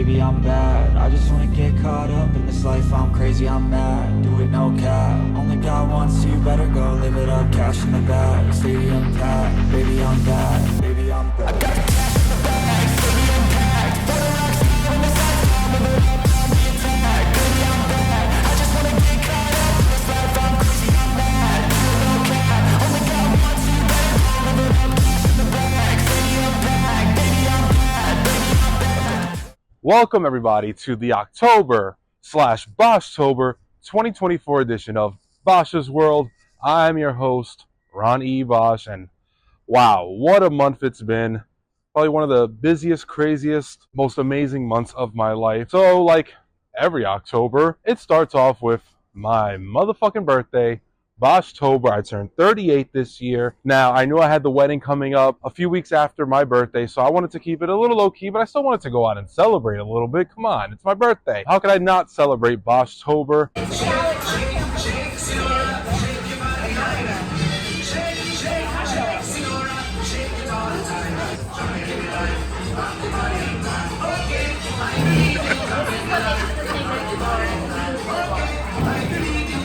baby, I'm bad. I just wanna get caught up in this life, I'm crazy, I'm mad. Do it no cap, only got one, so you better go live it up. Cash in the bag, stadium packed. Baby, I'm bad, baby, I'm bad. I got the cash in the bag, stadium packed. For the rocks on the side, I'm live it up, I'm the attack. Baby, I'm bad, I just wanna get caught up in this life, I'm crazy, I'm mad. Do it no cap, only got one, so you better go live it up. Cash in the bag, stadium packed. Baby, I'm bad, baby, I'm bad. Welcome everybody to the October/Boschtober 2024 edition of Bosch's World. I'm your host, Ron E. Bosch, and wow, what a month it's been. Probably one of the busiest, craziest, most amazing months of my life. So like every October, it starts off with my motherfucking birthday, Boschtober. I turned 38 this year. Now, I knew I had the wedding coming up a few weeks after my birthday, so I wanted to keep it a little low-key, but I still wanted to go out and celebrate a little bit. Come on, it's my birthday. How could I not celebrate Boschtober?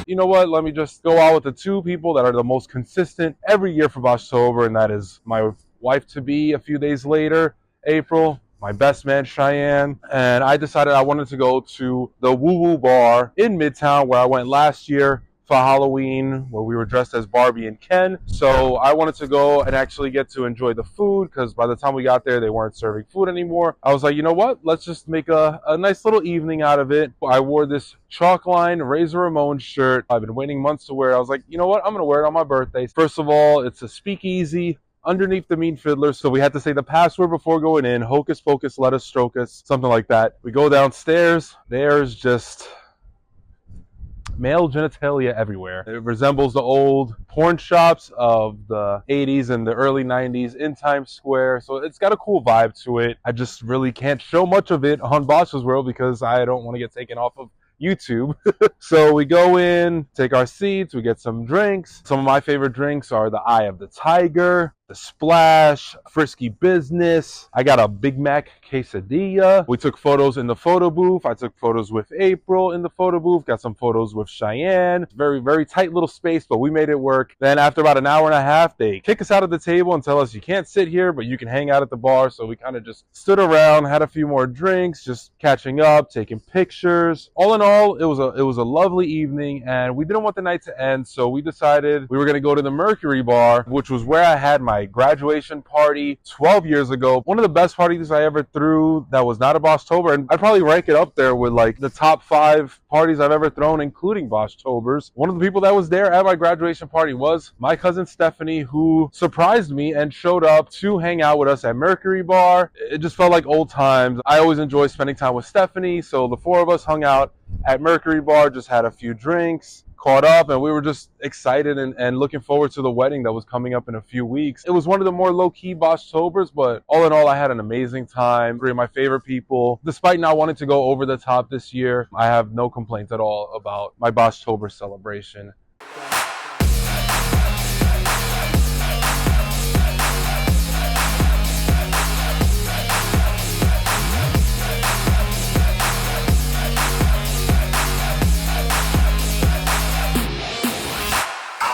You know what, let me just go out with the two people that are the most consistent every year for Boschtober, and that is my wife-to-be a few days later, April, my best man, Cheyenne, and I decided I wanted to go to the Woo Woo Bar in Midtown where I went last year for Halloween, where we were dressed as Barbie and Ken. So I wanted to go and actually get to enjoy the food, because by the time we got there, they weren't serving food anymore. I was like, you know what? Let's just make a nice little evening out of it. I wore this chalkline Razor Ramon shirt I've been waiting months to wear. I was like, you know what? I'm going to wear it on my birthday. First of all, it's a speakeasy underneath the Mean Fiddler, so we had to say the password before going in. Hocus Pocus, let us stroke us, something like that. We go downstairs. There's just male genitalia everywhere. It resembles the old porn shops of the 80s and the early 90s in Times Square. So it's got a cool vibe to it. I just really can't show much of it on Bosch's World because I don't want to get taken off of YouTube. So we go in, take our seats, we get some drinks. Some of my favorite drinks are the Eye of the Tiger, the Splash, Frisky Business. I got a Big Mac quesadilla. We took photos in the photo booth. I took photos with April in the photo booth. Got some photos with Cheyenne. Very, very tight little space, but we made it work. Then after about an hour and a half, they kick us out of the table and tell us you can't sit here, but you can hang out at the bar. So we kind of just stood around, had a few more drinks, just catching up, taking pictures. All in all, it was a lovely evening, and we didn't want the night to end, so we decided we were going to go to the Mercury Bar, which was where I had my graduation party 12 years ago. One of the best parties I ever threw that was not a Boschtober, and I'd probably rank it up there with like the top 5 parties I've ever thrown, including Boschtobers. One of the people that was there at my graduation party was my cousin Stephanie, who surprised me and showed up to hang out with us at Mercury Bar. It just felt like old times. I always enjoy spending time with Stephanie, so the 4 of us hung out at Mercury Bar, just had a few drinks, caught up, and we were just excited and looking forward to the wedding that was coming up in a few weeks. It was one of the more low-key Boschtobers, but all in all, I had an amazing time. 3 of my favorite people. Despite not wanting to go over the top this year, I have no complaints at all about my Boschtober celebration.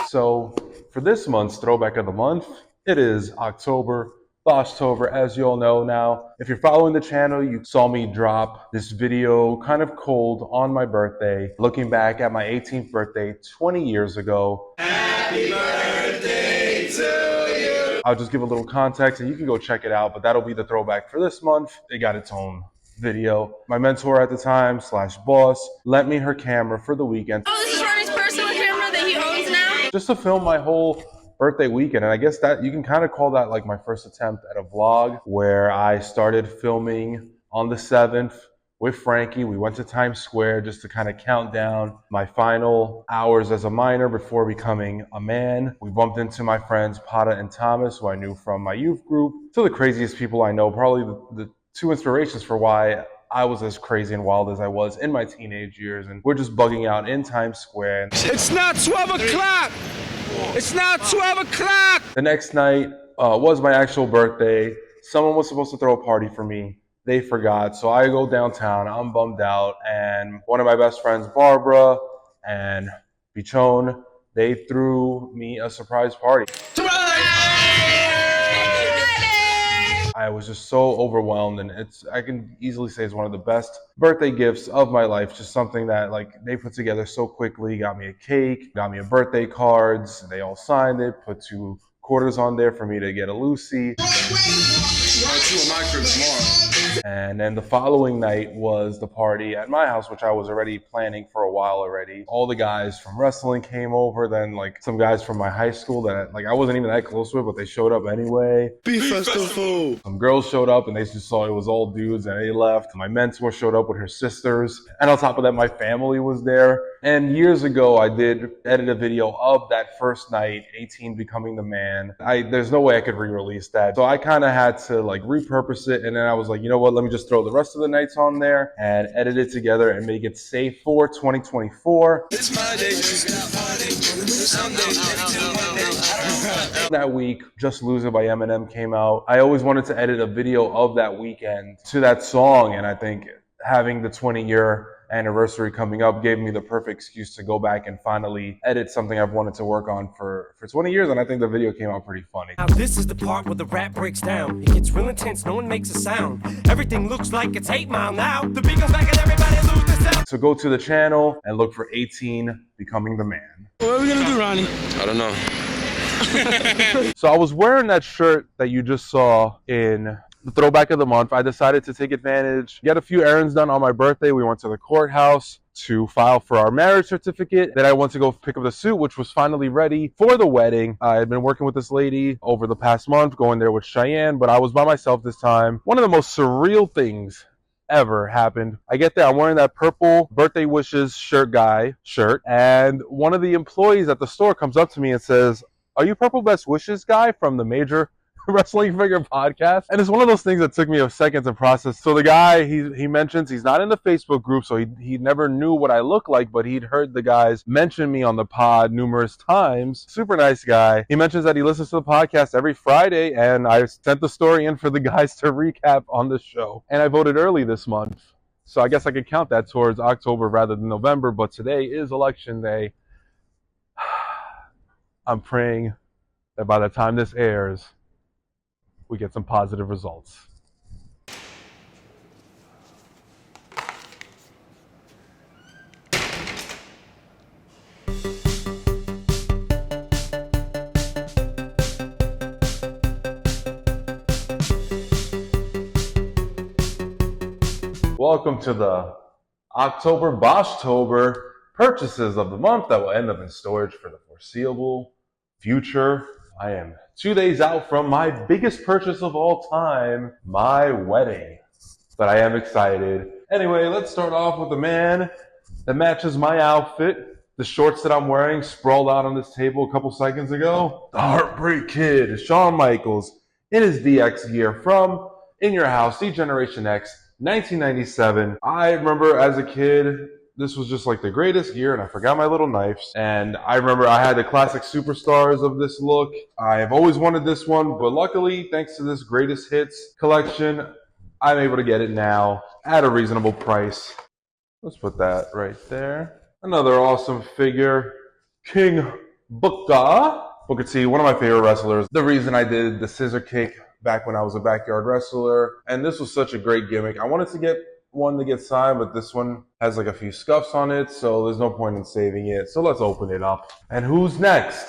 So for this month's Throwback of the Month, it is October, Boschtober, as you all know now. If you're following the channel, you saw me drop this video kind of cold on my birthday, looking back at my 18th birthday 20 years ago. Happy birthday to you! I'll just give a little context and you can go check it out, but that'll be the throwback for this month. It got its own video. My mentor at the time / boss lent me her camera for the weekend. Oh, this is Ronnie's personal camera that he owns now? Just to film my whole birthday weekend. And I guess that you can kind of call that like my first attempt at a vlog, where I started filming on the 7th with Frankie. We went to Times Square just to kind of count down my final hours as a minor before becoming a man. We bumped into my friends Pata and Thomas, who I knew from my youth group, to the craziest people I know, probably the 2 inspirations for why I was as crazy and wild as I was in my teenage years, and we're just bugging out in Times Square. It's not 12 o'clock! It's not 12 o'clock! The next night was my actual birthday. Someone was supposed to throw a party for me they forgot. So I go downtown, I'm bummed out, and one of my best friends, Barbara and Bichon, they threw me a surprise party. I was just so overwhelmed, and I can easily say it's one of the best birthday gifts of my life. Just something that like they put together so quickly. Got me a cake, got me a birthday cards. They all signed it, put 2 quarters on there for me to get a Lucy. And then the following night was the party at my house, which I was already planning for a while already. All the guys from wrestling came over, then like some guys from my high school that like I wasn't even that close with, but they showed up anyway. Beef Festival. Some girls showed up and they just saw it was all dudes and they left. My mentor showed up with her sisters. And on top of that, my family was there. And years ago, I did edit a video of that first night, 18 becoming the man. There's no way I could re-release that. So I kind of had to like repurpose it. And then I was like, you know what, let me just throw the rest of the nights on there and edit it together and make it safe for 2024. It's my day. That week, Just Lose It by Eminem came out. I always wanted to edit a video of that weekend to that song. And I think having the 20-year anniversary coming up gave me the perfect excuse to go back and finally edit something I've wanted to work on for 20 years, and I think the video came out pretty funny. Now this is the part where the rap breaks down. It gets real intense, no one makes a sound. Everything looks like it's 8 Mile now. The beat goes back and everybody loses the sound. So go to the channel and look for 18 Becoming the Man. What are we gonna do, Ronnie? I don't know. So I was wearing that shirt that you just saw in the throwback of the month. I decided to take advantage, get a few errands done on my birthday. We went to the courthouse to file for our marriage certificate. Then I went to go pick up the suit, which was finally ready for the wedding. I had been working with this lady over the past month, going there with Cheyenne, but I was by myself this time. One of the most surreal things ever happened. I get there, I'm wearing that purple birthday wishes shirt, and one of the employees at the store comes up to me and says, "Are you Purple Best Wishes guy from the Major Wrestling Figure podcast?" And it's one of those things that took me a second to process. So the guy, he mentions he's not in the Facebook group, so he never knew what I look like, but he'd heard the guys mention me on the pod numerous times. Super nice guy. He mentions that he listens to the podcast every Friday, and I sent the story in for the guys to recap on the show. And I voted early this month, so I guess I could count that towards October rather than November, but today is election day. I'm praying that by the time this airs, we get some positive results. Welcome to the October Boschtober purchases of the month that will end up in storage for the foreseeable future. I am 2 days out from my biggest purchase of all time, my wedding. But I am excited. Anyway, let's start off with the man that matches my outfit. The shorts that I'm wearing sprawled out on this table a couple seconds ago. The Heartbreak Kid, Shawn Michaels, in his DX gear from In Your House, D-Generation X, 1997. I remember as a kid, this was just like the greatest gear, and I forgot my little knives. And I remember I had the classic superstars of this look. I've always wanted this one, but luckily, thanks to this greatest hits collection, I'm able to get it now at a reasonable price. Let's put that right there. Another awesome figure, King Booker T, one of my favorite wrestlers. The reason I did the scissor kick back when I was a backyard wrestler, and this was such a great gimmick. I wanted to get one to get signed, but this one has like a few scuffs on it, so there's no point in saving it. So let's open it up. And who's next?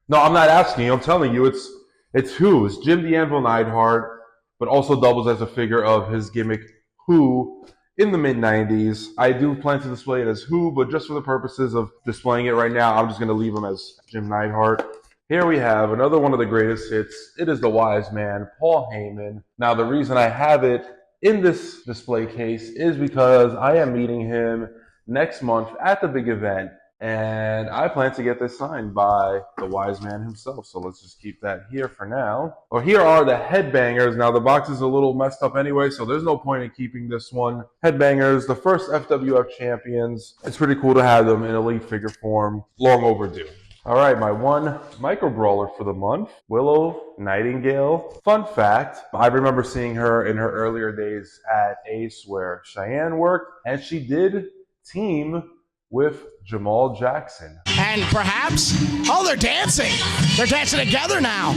No, I'm not asking you, I'm telling you, it's who? It's Jim the Anvil Neidhart, but also doubles as a figure of his gimmick, Who, in the mid-90s. I do plan to display it as Who, but just for the purposes of displaying it right now, I'm just going to leave him as Jim Neidhart. Here we have another one of the greatest hits. It is the Wise Man, Paul Heyman. Now, the reason I have it in this display case is because I am meeting him next month at the big event, and I plan to get this signed by the Wise Man himself. So let's just keep that here for now. Well, here are the headbangers. Now, the box is a little messed up anyway, so there's no point in keeping this one. Headbangers, the first FWF champions. It's pretty cool to have them in elite figure form. Long overdue. All right, my one micro brawler for the month, Willow Nightingale. Fun fact, I remember seeing her in her earlier days at Ace where Cheyenne worked, and she did team with Jamal Jackson. And perhaps, oh, they're dancing. They're dancing together now.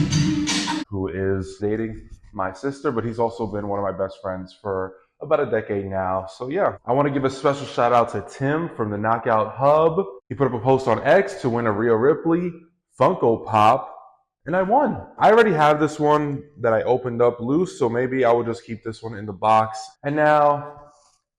Who is dating my sister, but he's also been one of my best friends for about a decade now. So yeah, I want to give a special shout out to Tim from the Knockout Hub. He put up a post on X to win a Rhea Ripley Funko Pop, and I won. I already have this one that I opened up loose, so maybe I will just keep this one in the box. And now,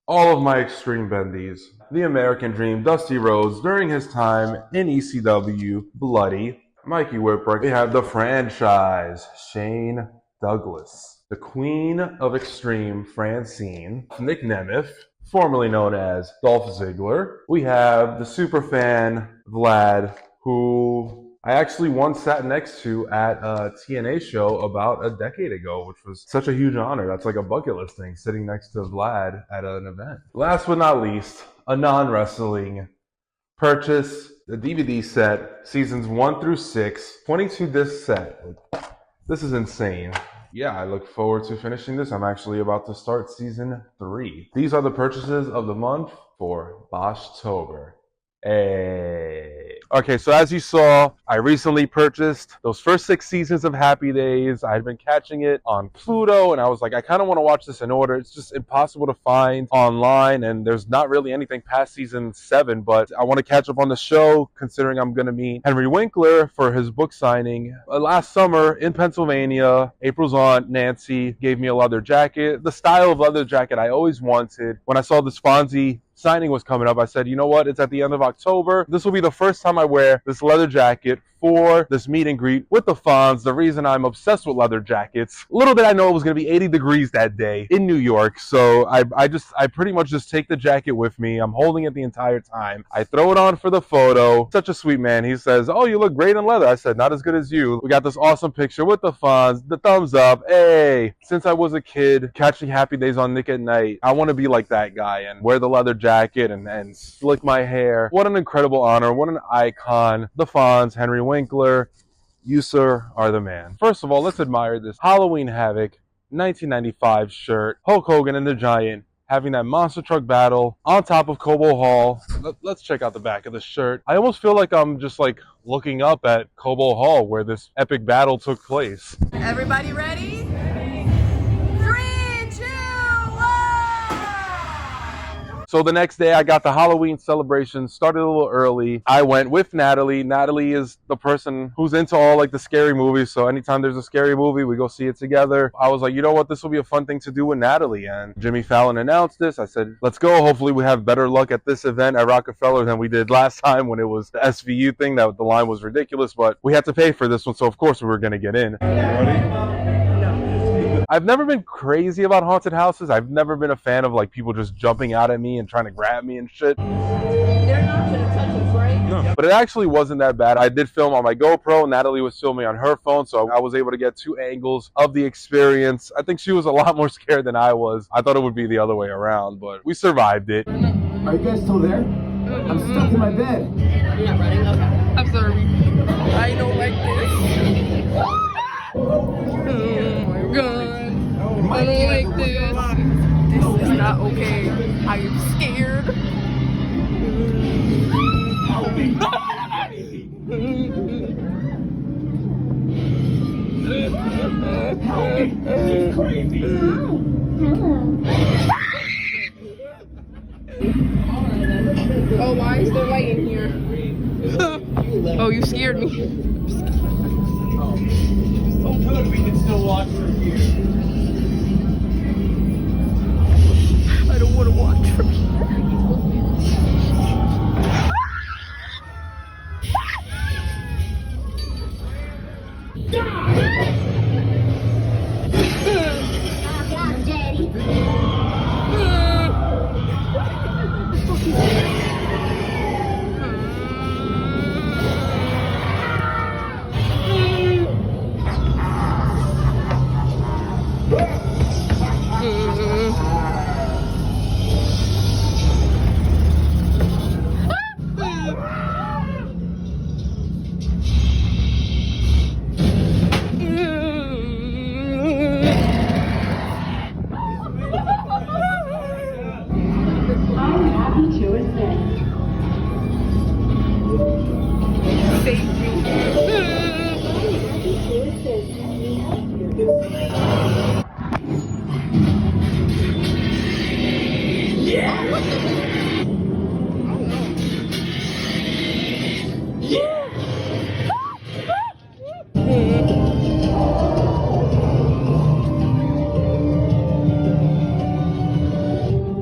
all of my extreme bendies. The American Dream, Dusty Rhodes, during his time in ECW, Bloody, Mikey Whipwreck. We have the franchise, Shane Douglas. The Queen of Extreme, Francine, Nick Nemeth, formerly known as Dolph Ziggler. We have the superfan, Vlad, who I actually once sat next to at a TNA show about a decade ago, which was such a huge honor. That's like a bucket list thing, sitting next to Vlad at an event. Last but not least, a non-wrestling purchase, the DVD set, seasons 1 through 6, 22 disc set. This is insane. Yeah, I look forward to finishing this. I'm actually about to start season 3. These are the purchases of the month for Boschtober. Hey. Okay, so as you saw, I recently purchased those first 6 seasons of Happy Days. I had been catching it on Pluto, and I was like, I kind of want to watch this in order. It's just impossible to find online, and there's not really anything past season 7, but I want to catch up on the show, considering I'm going to meet Henry Winkler for his book signing. Last summer in Pennsylvania, April's aunt, Nancy, gave me a leather jacket, the style of leather jacket I always wanted. When I saw this Fonz signing was coming up, I said, you know what? It's at the end of October. This will be the first time I wear this leather jacket for this meet and greet with the Fonz. The reason I'm obsessed with leather jackets, little did I know it was going to be 80 degrees that day in New York. So I pretty much just take the jacket with me. I'm holding it the entire time. I throw it on for the photo. Such a sweet man. He says, oh, you look great in leather. I said, not as good as you. We got this awesome picture with the Fonz, the thumbs up. Hey, since I was a kid, catching Happy Days on Nick at Night, I want to be like that guy and wear the leather jacket and slick my hair. What an incredible honor. What an icon. The Fonz, Henry Winkler, you, sir, are the man. First of all, let's admire this Halloween Havoc 1995 shirt. Hulk Hogan and the Giant having that monster truck battle on top of Cobo Hall. Let's check out the back of the shirt. I almost feel like I'm just like looking up at Cobo Hall where this epic battle took place. Everybody ready? So the next day, I got the Halloween celebration started a little early. I went with Natalie. Natalie is the person who's into all like the scary movies. So anytime there's a scary movie, we go see it together. I was like, you know what? This will be a fun thing to do with Natalie. And Jimmy Fallon announced this. I said, let's go. Hopefully we have better luck at this event at Rockefeller than we did last time when it was the SVU thing. That the line was ridiculous, but we had to pay for this one. So of course we were going to get in. Ready? I've never been crazy about haunted houses. I've never been a fan of like people just jumping out at me and trying to grab me and shit. They're not gonna touch us, right? No. But it actually wasn't that bad. I did film on my GoPro. Natalie was filming on her phone, so I was able to get 2 angles of the experience. I think she was a lot more scared than I was. I thought it would be the other way around, but we survived it. Are you guys still there? I'm stuck in my bed. You're not running? Okay. I'm sorry. I don't like this. Oh my god. I don't like this. This is not okay. I am scared. Oh, why is there light in here? Oh, you scared me. So good we can still watch from here. I don't want to watch from here.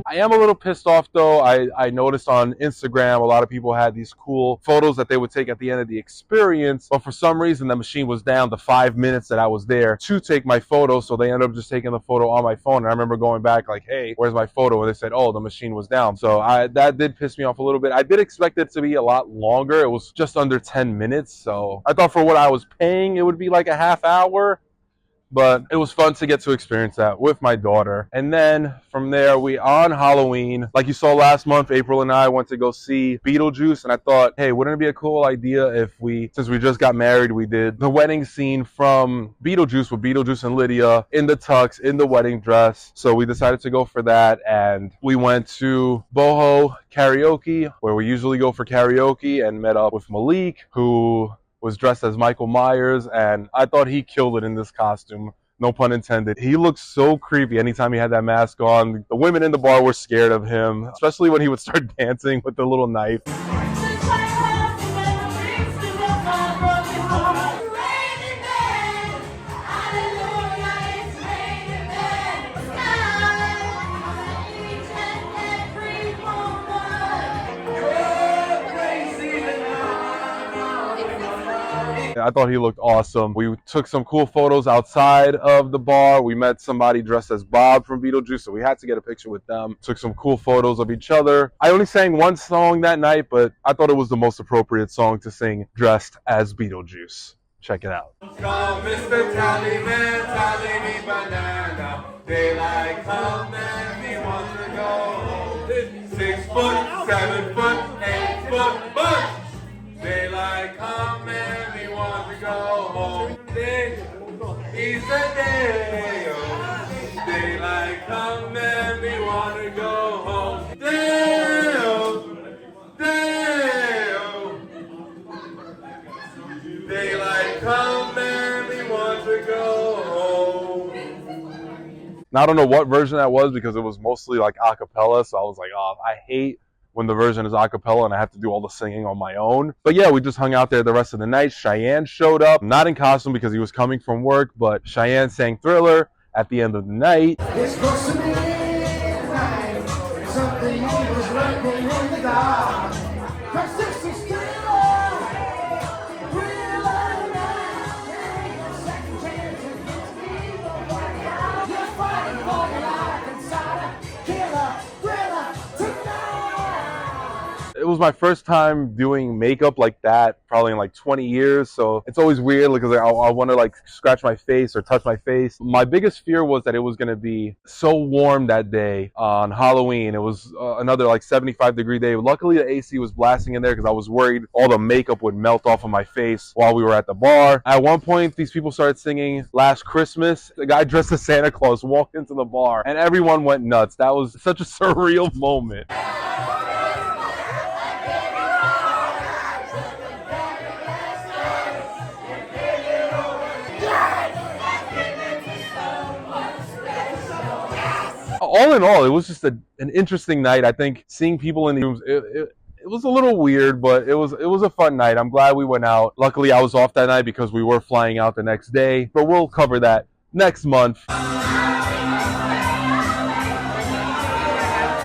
I am a little pissed off though. I noticed on Instagram a lot of people had these cool photos that they would take at the end of the experience, but for some reason the machine was down the 5 minutes that I was there to take my photo, so they ended up just taking the photo on my phone. And I remember going back like, hey, where's my photo? And they said, oh, the machine was down. So that did piss me off a little bit. I did expect it to be a lot longer. It was just under 10 minutes, so I thought for what I was paying it would be like a half hour. But it was fun to get to experience that with my daughter. And then from there, on Halloween, like you saw last month, April and I went to go see Beetlejuice. And I thought, hey, wouldn't it be a cool idea if since we just got married, we did the wedding scene from Beetlejuice with Beetlejuice and Lydia in the tux, in the wedding dress. So we decided to go for that. And we went to Boho Karaoke, where we usually go for karaoke, and met up with Malik, who was dressed as Michael Myers, and I thought he killed it in this costume. No pun intended. He looked so creepy anytime he had that mask on. The women in the bar were scared of him, especially when he would start dancing with the little knife. I thought he looked awesome. We took some cool photos outside of the bar. We met somebody dressed as Bob from Beetlejuice, so we had to get a picture with them. Took some cool photos of each other. I only sang one song that night, but I thought it was the most appropriate song to sing dressed as Beetlejuice. Check it out. Come, Mr. Tallyman, tally me banana. Daylight come and he wants to go home. 6 foot, 7 foot, 8 foot, but daylight come and he wants to go home. He's a day. Daylight come and we want to go home. Day-o, day-o. Daylight come and we want to go home. Now, I don't know what version that was because it was mostly like a cappella, so I was like, oh, I hate when the version is a cappella and I have to do all the singing on my own. But yeah, we just hung out there the rest of the night. Cheyenne showed up, not in costume because he was coming from work, but Cheyenne sang Thriller at the end of the night. It's supposed to be midnight. Something was lurking in the dark. Persistent thriller. Thriller night. Second chances. You're fighting for your life inside a killer thriller tonight. It was my first time doing makeup like that, probably in like 20 years. So it's always weird because I want to like scratch my face or touch my face. My biggest fear was that it was going to be so warm that day on Halloween. It was another like 75-degree day. Luckily, the AC was blasting in there because I was worried all the makeup would melt off of my face while we were at the bar. At one point, these people started singing Last Christmas. The guy dressed as Santa Claus walked into the bar and everyone went nuts. That was such a surreal moment. All in all, it was just an interesting night. I think seeing people in the rooms, it was a little weird, but it was a fun night. I'm glad we went out. Luckily, I was off that night because we were flying out the next day, but we'll cover that next month.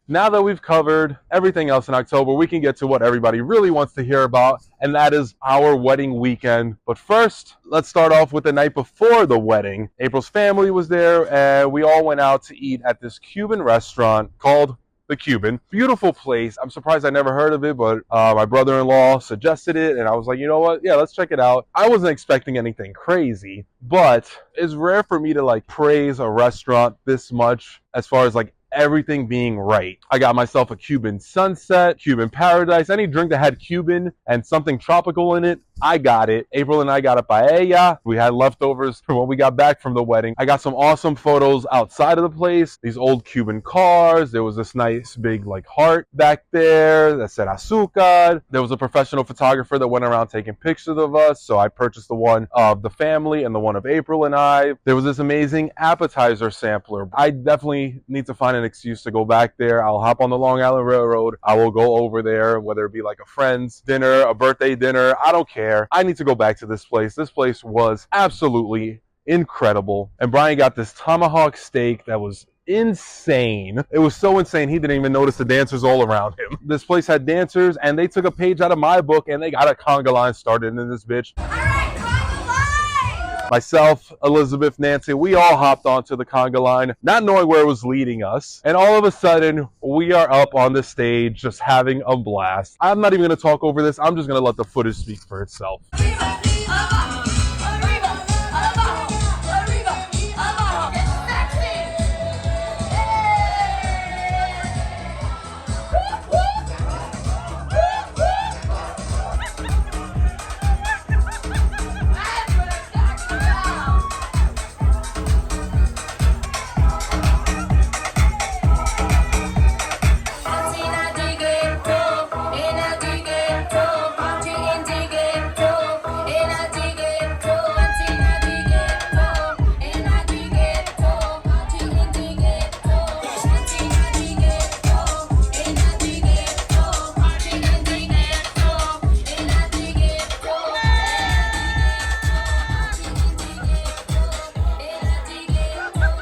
Now that we've covered everything else in October, we can get to what everybody really wants to hear about, and that is our wedding weekend. But first, let's start off with the night before the wedding. April's family was there, and we all went out to eat at this Cuban restaurant called The Cuban. Beautiful place. I'm surprised I never heard of it, but my brother-in-law suggested it, and I was like, you know what? Yeah, let's check it out. I wasn't expecting anything crazy, but it's rare for me to like praise a restaurant this much as far as like everything being right. I got myself a Cuban sunset, Cuban paradise, any drink that had Cuban and something tropical in it, I got it. April and I got a paella. We had leftovers from when we got back from the wedding. I got some awesome photos outside of the place. These old Cuban cars. There was this nice big like heart back there that said azúcar. There was a professional photographer that went around taking pictures of us. So I purchased the one of the family and the one of April and I. There was this amazing appetizer sampler. I definitely need to find an excuse to go back there. I'll hop on the Long Island Railroad. I will go over there, whether it be like a friend's dinner, a birthday dinner. I don't care. I need to go back to this place. This place was absolutely incredible. And Brian got this tomahawk steak that was insane. It was so insane he didn't even notice the dancers all around him. This place had dancers, and they took a page out of my book, and they got a conga line started in this bitch. All right, conga line! Myself, Elizabeth, Nancy, we all hopped onto the conga line, not knowing where it was leading us. And all of a sudden, we are up on the stage just having a blast. I'm not even going to talk over this. I'm just going to let the footage speak for itself.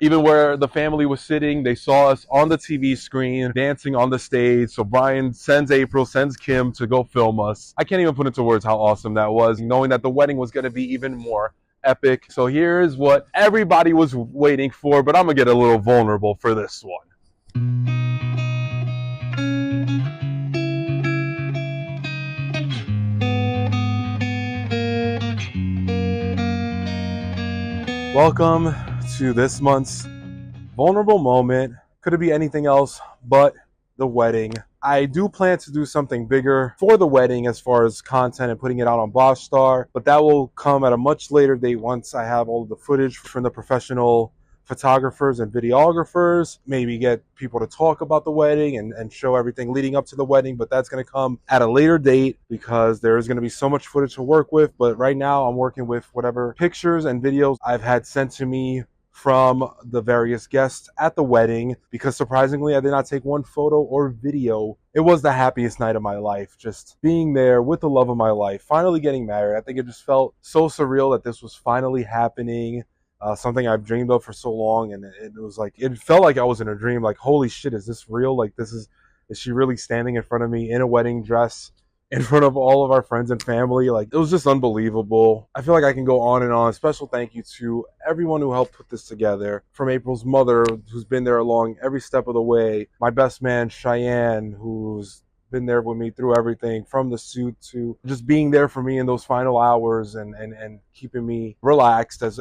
Even where the family was sitting, they saw us on the TV screen, dancing on the stage. So Brian sends Apryl, sends Kim to go film us. I can't even put into words how awesome that was, knowing that the wedding was going to be even more epic. So here's what everybody was waiting for, but I'm going to get a little vulnerable for this one. Welcome to this month's vulnerable moment. Could it be anything else but the wedding? I do plan to do something bigger for the wedding as far as content and putting it out on Boschtober, but that will come at a much later date once I have all of the footage from the professional photographers and videographers, maybe get people to talk about the wedding and show everything leading up to the wedding. But that's going to come at a later date because there is going to be so much footage to work with. But right now I'm working with whatever pictures and videos I've had sent to me from the various guests at the wedding, because surprisingly I did not take one photo or video. It was the happiest night of my life, just being there with the love of my life, finally getting married. I think it just felt so surreal that this was finally happening. Something I've dreamed of for so long, and it was like, it felt like I was in a dream. Like, holy shit, is this real? Like, is she really standing in front of me in a wedding dress in front of all of our friends and family? Like, it was just unbelievable. I feel like I can go on and on. Special thank you to everyone who helped put this together, from Apryl's mother, who's been there along every step of the way, my best man Cheyenne, who's been there with me through everything, from the suit to just being there for me in those final hours and keeping me relaxed as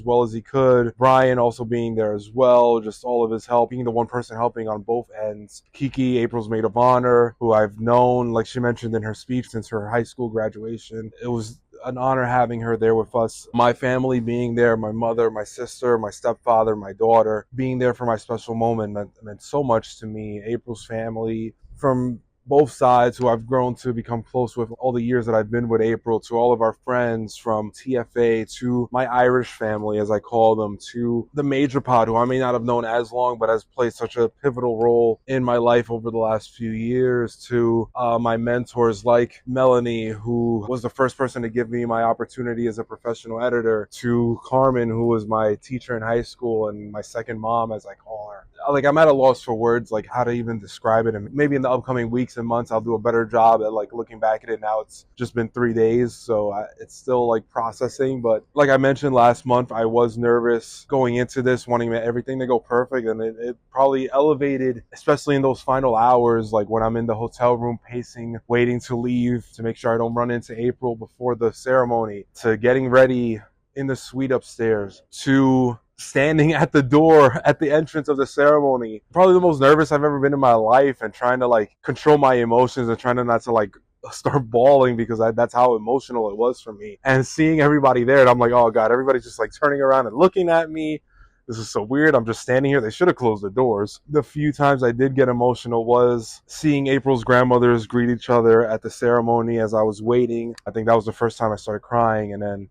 well as he could. Brian also being there as well, just all of his help, being the one person helping on both ends. Kiki, April's maid of honor, who I've known, like she mentioned in her speech, since her high school graduation. It was an honor having her there with us. My family being there, my mother, my sister, my stepfather, my daughter, being there for my special moment meant so much to me. April's family, from both sides, who I've grown to become close with all the years that I've been with Apryl, to all of our friends from TFA, to my Irish family, as I call them, to the major pod, who I may not have known as long, but has played such a pivotal role in my life over the last few years, to my mentors like Melanie, who was the first person to give me my opportunity as a professional editor, to Carmen, who was my teacher in high school and my second mom, as I call her. Like, I'm at a loss for words, like how to even describe it. And maybe in the upcoming weeks and months, I'll do a better job at like looking back at it. Now it's just been 3 days, so it's still like processing. But like I mentioned last month, I was nervous going into this, wanting everything to go perfect. And it probably elevated, especially in those final hours, like when I'm in the hotel room pacing, waiting to leave to make sure I don't run into Apryl before the ceremony, to getting ready in the suite upstairs, to standing at the door at the entrance of the ceremony. Probably the most nervous I've ever been in my life, and trying to like control my emotions and trying to not to like start bawling, because that's how emotional it was for me. And seeing everybody there, and I'm like, oh God, everybody's just like turning around and looking at me. This is so weird. I'm just standing here. They should have closed the doors. The few times I did get emotional was seeing April's grandmothers greet each other at the ceremony as I was waiting. I think that was the first time I started crying. And then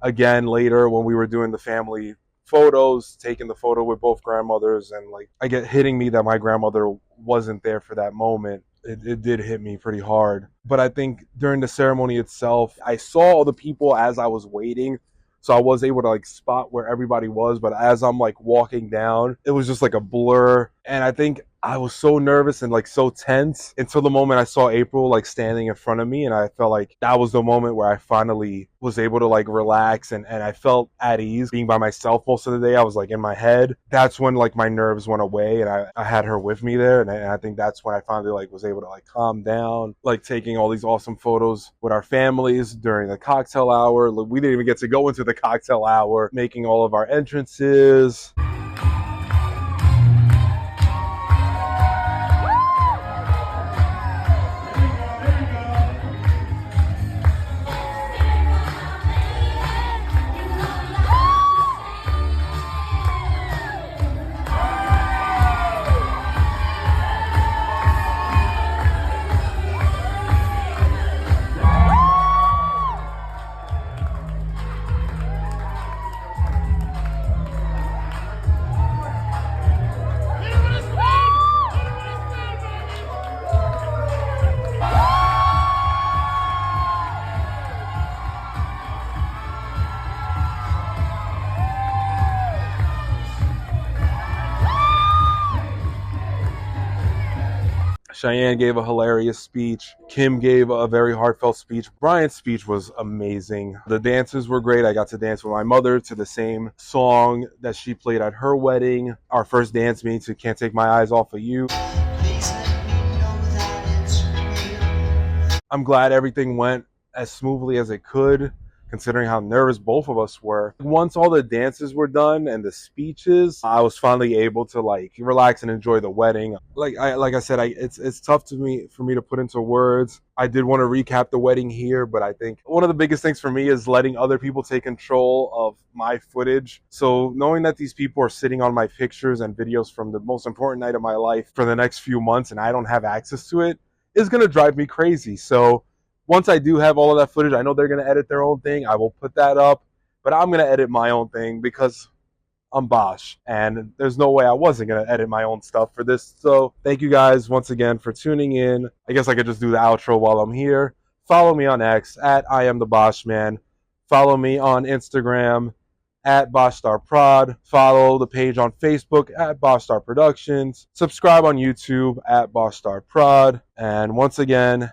again later when we were doing the family photos, taking the photo with both grandmothers, and like I get hitting me that my grandmother wasn't there for that moment. It did hit me pretty hard. But I think during the ceremony itself, I saw all the people as I was waiting. So I was able to like spot where everybody was. But as I'm like walking down, it was just like a blur. And I think I was so nervous and like so tense until the moment I saw Apryl like standing in front of me. And I felt like that was the moment where I finally was able to like relax, and I felt at ease being by myself most of the day. I was like in my head. That's when like my nerves went away, and I had her with me there. And I think that's when I finally like was able to like calm down, like taking all these awesome photos with our families during the cocktail hour. We didn't even get to go into the cocktail hour, making all of our entrances. Cheyenne gave a hilarious speech. Kim gave a very heartfelt speech. Brian's speech was amazing. The dances were great. I got to dance with my mother to the same song that she played at her wedding. Our first dance meeting to Can't Take My Eyes Off of You. I'm glad everything went as smoothly as it could, considering how nervous both of us were. Once all the dances were done and the speeches, I was finally able to like relax and enjoy the wedding. Like I said, it's tough for me to put into words. I did want to recap the wedding here, but I think one of the biggest things for me is letting other people take control of my footage. So knowing that these people are sitting on my pictures and videos from the most important night of my life for the next few months and I don't have access to it is going to drive me crazy. So once I do have all of that footage, I know they're going to edit their own thing. I will put that up, but I'm going to edit my own thing because I'm Bosch, and there's no way I wasn't going to edit my own stuff for this. So thank you guys once again for tuning in. I guess I could just do the outro while I'm here. Follow me on X at I am the Bosch Man. Follow me on Instagram at Boschtober. Follow the page on Facebook at Boschtober Productions. Subscribe on YouTube at Boschtober. And once again,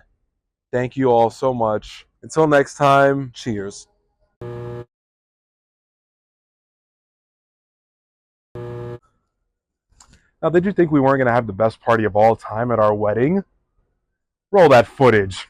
thank you all so much. Until next time, cheers. Now, did you think we weren't going to have the best party of all time at our wedding? Roll that footage.